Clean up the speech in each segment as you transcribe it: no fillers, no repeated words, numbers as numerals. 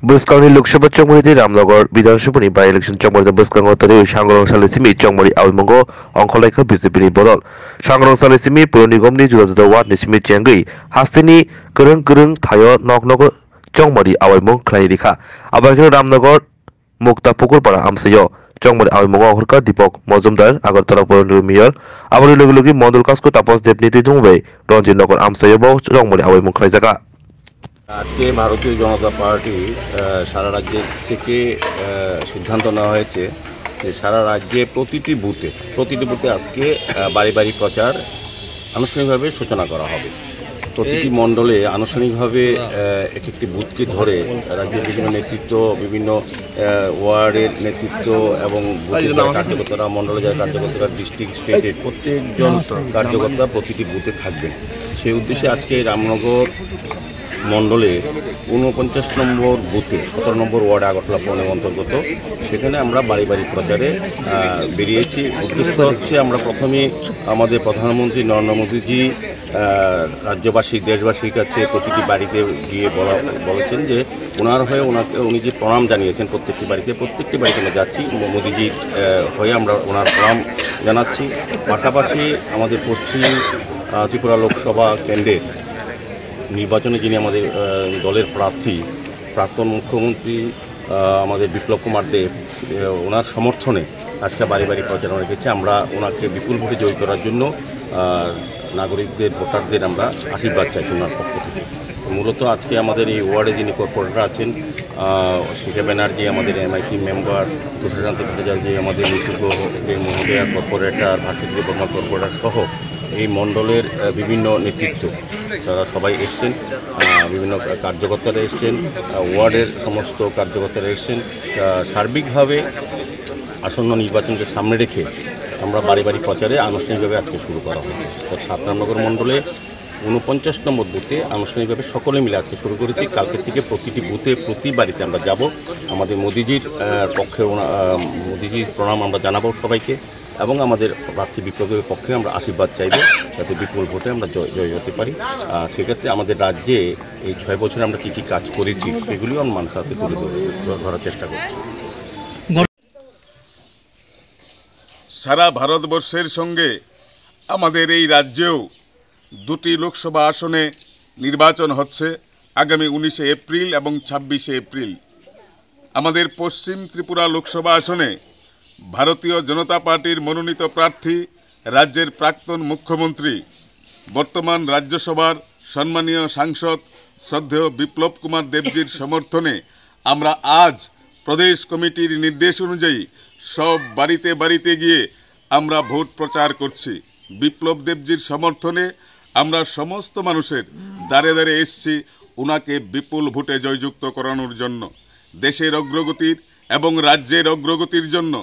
Buskangi Lokshapa Chongmori Ramnagar Bidhansapani by election Chongmori Buskango Tari Shangrong Salisimi Chongmori Awimongo Onkolaika BJP Bodol Shangrong Salisimi Purunigomni Julazada Wat Nisimi Changri Hastini Kurung Tayo Noknogo Chongmori Awimong Klairika Abakino Ramnagar Mukta Pukurpara Amsayo Chongmori Awimongo Horka Dipok Mozumdar Agartala Purundu Mayor Abari Logi Mondul Kasko Tapos Deputy Dungwe Ronjin Nogor Amsayo Chongmori Awimong Klaizaka আজকে ভারতীয় জনতা party সারা রাজ্য থেকে সিদ্ধান্ত নেওয়া হয়েছে যে সারা রাজ্যে প্রতিটি বুথে আজকে বাড়ি বাড়ি প্রচার আনুষ্ঠানিকভাবে সূচনা করা হবে। প্রতিটি মণ্ডলে আনুষ্ঠানিকভাবে এক একটি বুথকে ধরে রাজ্যের বিভিন্ন নেতৃত্ব, বিভিন্ন ওয়ার্ডের নেতৃত্ব এবং কার্যকর্তারা, মণ্ডলে যারা কার্যকর্তারা, ডিস্ট্রিক্ট স্টেটের প্রত্যেকজন কার্যকর্তা প্রতিটি বুথে থাকবেন। সেই উদ্দেশ্যে আজকে রামনগর মণ্ডলে ৪৯ নম্বর বুথে ১৭ নম্বর ওয়ার্ড আগরতলা পৌর অন্তর্গত সেখানে আমরা বাড়ি বাড়ি প্রচারে বেরিয়েছি। উদ্দেশ্য হচ্ছে আমরা প্রথমে আমাদের প্রধানমন্ত্রী নরেন্দ্র মোদীজি রাজ্যবাসী, দেশবাসীর কাছে প্রতিটি বাড়িতে গিয়ে বলেছেন যে ওনার হয়ে উনি যে প্রণাম জানিয়েছেন প্রত্যেকটি বাড়িতে আমরা যাচ্ছি, মোদীজির হয়ে আমরা ওনার প্রণাম জানাচ্ছি। পাশাপাশি আমাদের পশ্চিম ত্রিপুরা লোকসভা কেন্দ্রের নির্বাচনে যিনি আমাদের দলের প্রার্থী, প্রাক্তন মুখ্যমন্ত্রী আমাদের বিপ্লব কুমার দেব, ওনার সমর্থনে আজকে বাড়ি বাড়ি প্রচারণা রেখেছে। আমরা ওনাকে বিপুল ভোটে জয়ী করার জন্য নাগরিকদের, ভোটারদের আমরা আশীর্বাদ চাইছি ওনার পক্ষ থেকে। মূলত আজকে আমাদের এই ওয়ার্ডে যিনি কর্পোরেটর আছেন, শিখা ব্যানার্জি আমাদের MIC মেম্বার, তুষারকান্ত ভট্টাচার্য আমাদের নেতৃত্ব মহোদয়া কর্পোরেটর, ভাস্কর বর্মা কর্পোরেটর সহ এই মণ্ডলের বিভিন্ন নেতৃত্ব তারা সবাই এসছেন, বিভিন্ন কার্যকর্তারা এসছেন, ওয়ার্ডের সমস্ত কার্যকর্তারা এসছেন। সার্বিকভাবে আসন্ন নির্বাচনকে সামনে রেখে আমরা বাড়ি বাড়ি প্রচারে আনুষ্ঠানিকভাবে আজকে শুরু করা হয়েছে। ৭ রামনগর মণ্ডলে ৪৯ নম্বর বুথে আনুষ্ঠানিকভাবে সকলে মিলে আজকে শুরু করেছি। কালকে থেকে প্রতিটি বুথে, প্রতি বাড়িতে আমরা যাব। আমাদের মোদিজির পক্ষে মোদিজির প্রণাম আমরা জানাবো সবাইকে এবং আমাদের প্রার্থী বিপ্লবের পক্ষে আমরা আশীর্বাদ চাইব যাতে বিপুল ভোটে আমরা জয় হতে পারি। সেক্ষেত্রে আমাদের রাজ্যে এই ৬ বছরে আমরা কী কী কাজ করেছি সেগুলিও আমরা মানুষের হাতে তুলে ধরার চেষ্টা করছি। সারা ভারতবর্ষের সঙ্গে আমাদের এই রাজ্যেও ২টি লোকসভা আসনে নির্বাচন হচ্ছে আগামী ১৯ এপ্রিল এবং ২৬ এপ্রিল। আমাদের পশ্চিম ত্রিপুরা লোকসভা আসনে ভারতীয় জনতা পার্টির মনোনীত প্রার্থী, রাজ্যের প্রাক্তন মুখ্যমন্ত্রী, বর্তমান রাজ্যসভার সম্মানীয় সাংসদ শ্রদ্ধেয় বিপ্লব কুমার দেবজির সমর্থনে আমরা আজ প্রদেশ কমিটির নির্দেশ অনুযায়ী সব বাড়িতে বাড়িতে গিয়ে আমরা ভোট প্রচার করছি। বিপ্লব দেবজির সমর্থনে আমরা সমস্ত মানুষের দ্বারে দ্বারে এসছি ওনাকে বিপুল ভোটে জয়যুক্ত করানোর জন্য। দেশের অগ্রগতির এবং রাজ্যের অগ্রগতির জন্য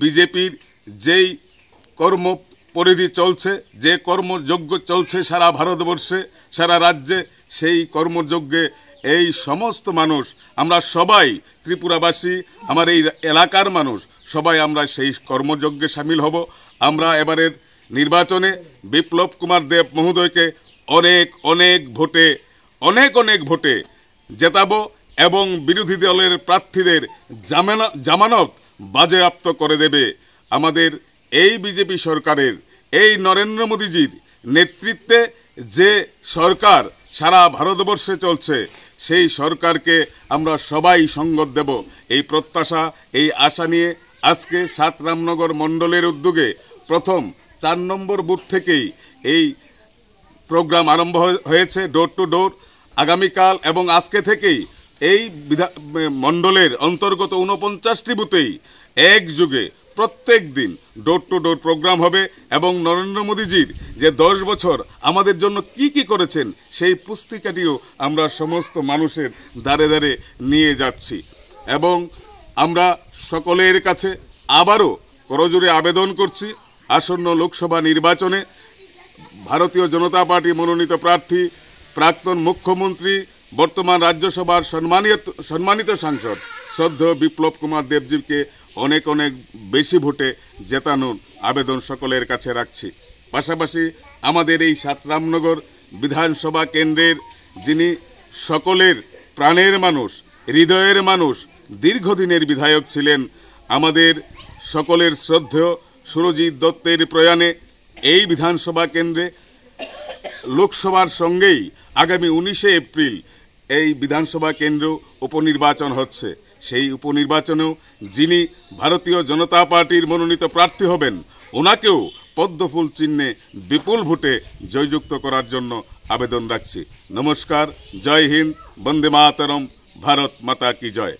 বিজেপির যেই কর্ম পরিধি চলছে, যে কর্মযজ্ঞ চলছে সারা ভারতবর্ষে, সারা রাজ্যে, সেই কর্মযজ্ঞে এই সমস্ত মানুষ, আমরা সবাই ত্রিপুরাবাসী, আমার এই এলাকার মানুষ সবাই আমরা সেই কর্মযজ্ঞে সামিল হব। আমরা এবারের নির্বাচনে বিপ্লব কুমার দেব মহোদয়কে অনেক ভোটে জেতাবো এবং বিরোধী দলের প্রার্থীদের জামানত বাজেয়াপ্ত করে দেবে। আমাদের এই বিজেপি সরকারের, এই নরেন্দ্র মোদীজির নেতৃত্বে যে সরকার সারা ভারতবর্ষে চলছে, সেই সরকারকে আমরা সবাই সঙ্গত দেব। এই প্রত্যাশা, এই আশা নিয়ে আজকে ৭ রামনগর মণ্ডলের উদ্যোগে প্রথম ৪ নম্বর বুথ থেকেই এই প্রোগ্রাম আরম্ভ হয়েছে, ডোর টু ডোর। আগামীকাল এবং আজকে থেকেই এই মণ্ডলের অন্তর্গত ৪৯টি বুথেই একযোগে প্রত্যেক দিন ডোর টু ডোর প্রোগ্রাম হবে এবং নরেন্দ্র মোদীজির যে ১০ বছর আমাদের জন্য কি কি করেছেন সেই পুস্তিকাটিও আমরা সমস্ত মানুষের দ্বারে দ্বারে নিয়ে যাচ্ছি। এবং আমরা সকলের কাছে আবারও করজোড়ে আবেদন করছি, আসন্ন লোকসভা নির্বাচনে ভারতীয় জনতা পার্টি মনোনীত প্রার্থী, প্রাক্তন মুখ্যমন্ত্রী, বর্তমান রাজ্যসভার সম্মানিত সাংসদ শ্রদ্ধেয় বিপ্লব কুমার দেবজিকে অনেক বেশি ভোটে জেতানোর আবেদন সকলের কাছে রাখছি। পাশাপাশি আমাদের এই ৭ রামনগর বিধানসভা কেন্দ্রের যিনি সকলের প্রাণের মানুষ, হৃদয়ের মানুষ, দীর্ঘদিনের বিধায়ক ছিলেন আমাদের সকলের শ্রদ্ধেয় সুরজিৎ দত্তের প্রয়াণে এই বিধানসভা কেন্দ্রে লোকসভার সঙ্গেই আগামী 19শে এপ্রিল এই বিধানসভা কেন্দ্র উপনির্বাচন হচ্ছে। সেই উপনির্বাচনেও যিনি ভারতীয় জনতা পার্টির মনোনীত প্রার্থী হবেন, ওনাকেও পদ্মফুল চিহ্নে বিপুল ভোটে জয়যুক্ত করার জন্য আবেদন রাখছি। নমস্কার, জয় হিন্দ, বন্দে মাতরম, ভারত মাতা কি জয়।